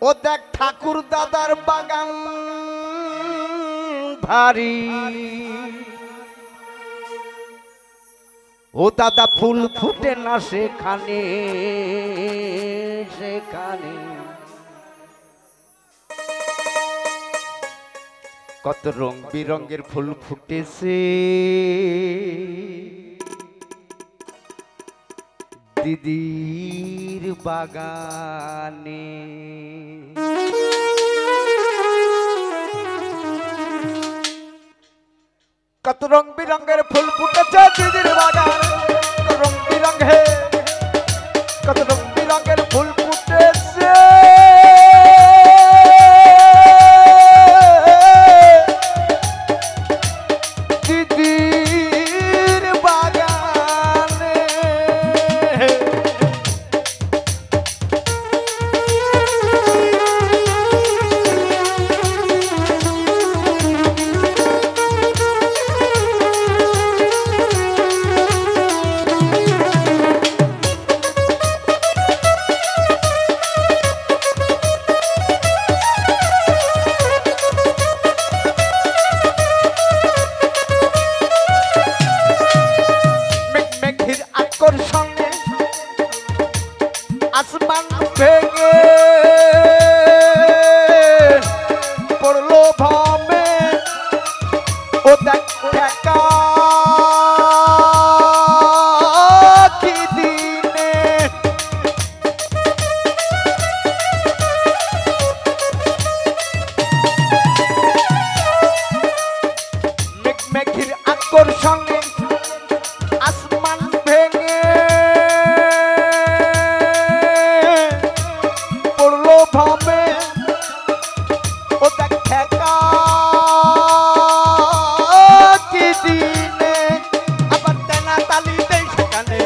ও দেখ ঠাকুর দাদার বাগান ভারী ও দাদা ফুল ফুটে না সেখানে সেখানে কত রং বিরঙের ফুল ফুটেছে দিদির বাগানে কত রং বিরঙের ফুল ফুটেছে দিদির বাগানে রং বিরঙে কত রং বিরঙের ফুল ফুটেছে দিদির বাগানে আসমান ভেঙে পড়লো ভামে ও দেখ ঠেকা কি দিনে মেঘের আকর্ষণে আসমান ভেঙে ভাবে ও দেখ ঠেকা কি দিনে আবার তেনা তালি দেয় সেখানে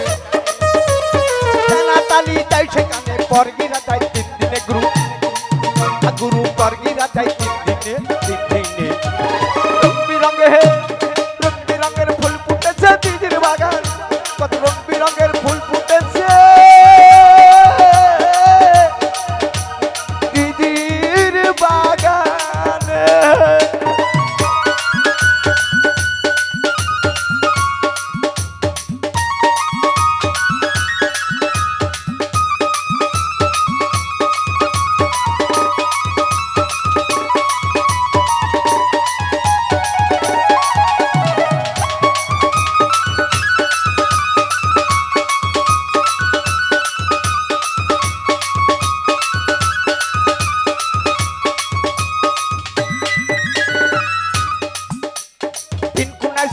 তেনা তালি দেয় সেখানে পরগিরা যায় 3 দিনে গুরু পরগিরা যায় 3 দিনে রং বিরঙের ফুল ফুটেছে দিদির বাগান কত রং বিরঙের ফুল ফুটেছে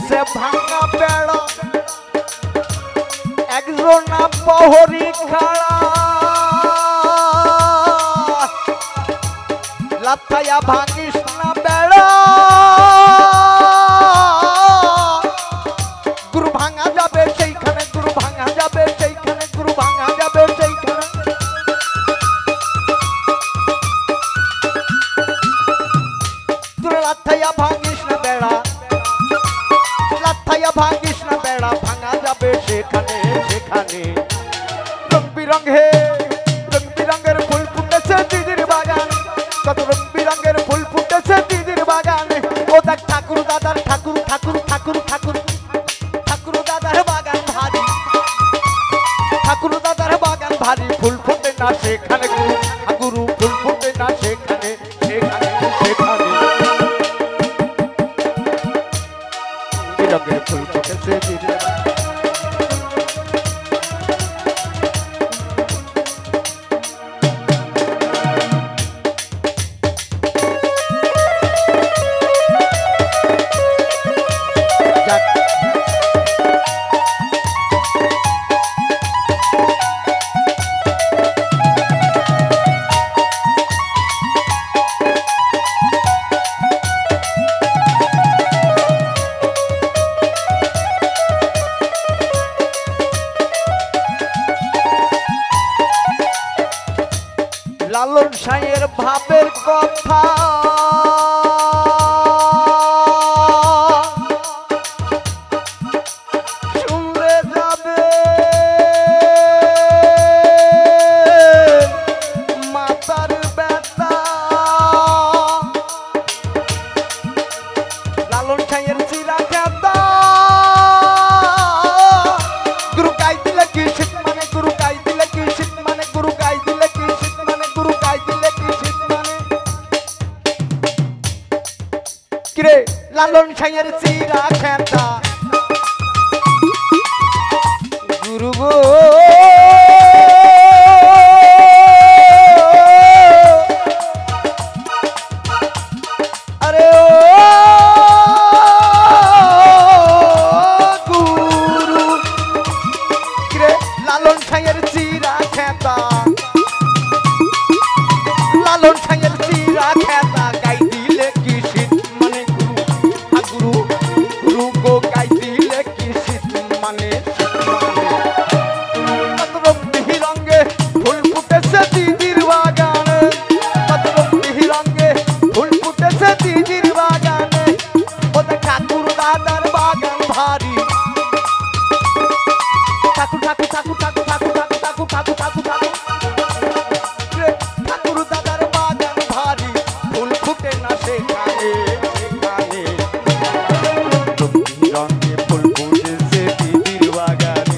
से भांगा पेड़ा एकजना पहरी खड़ा लाथाया भांगिस ना बेड़ा गुरु भांगा जाबे सेइखाने गुरु भांगा जाबे सेइखाने गुरु भांगा जाबे सेइखाने तुरे लाथाया भांगिस ना बेड़ा भागिस ना बेड़ा भांगा जाबे सेखाने सेखाने रंग बिरंगेर फुल फुटेছে दिदिर बागान कत रंग बिरंगेर फुल फुटेছে दिदिर बागान ओ देख ठाकुर दादार ठाकुर ठाकुर ठाकुर ठाकुर ठाकुर दादार बागान भारी ठाकुर दादार बागान भारी फुल फुटे ना सेखाने गुरु फुल फुटे ना सेखाने सेखाने सेखाने बिरंगेर फुल फुटेছে दिदिर লালন সাঁয়ের ভাবের কথা শুনলে যাবে মাথার ব্যথা কিরে লালন সাইয়ের চিরা খেতা গুরু গো আরে ও গুরু কিরে লালন সাইয়ের চিরা খেতা লালন সাইয়ের চিরা খেতা গাই দিলে কি শীত মানে গুরু গুরু গো গাই দিলে কি শীত মানে কত রঙে রঙে ফুল ফুটেছে দিদির বাগানে কত রঙে রঙে ফুল ফুটেছে দিদির বাগানে ওদের ঠাকুর দাদার বাগান ভারী ঠাকুর ঠাকুর ঠাকুর ঠাকুর ঠাকুর ঠাকুর ঠাকুর ঠাকুর ঠাকুর ঠাকুর দাদার বাগান ভারী ফুল ফুটে না সেখানে সেখানে রঙে ফুল ফুটেছে দিদির বাগানে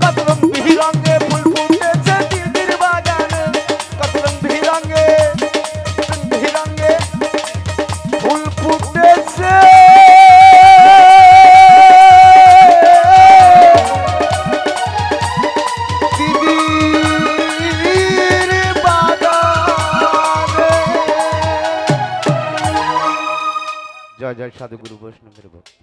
কত রঙে রঙে ফুল ফুটেছে দিদির বাগানে কত রঙে রঙে ফুল ফুটেছে জয় জয় সাধু গুরু বৈষ্ণবের ভক্তি।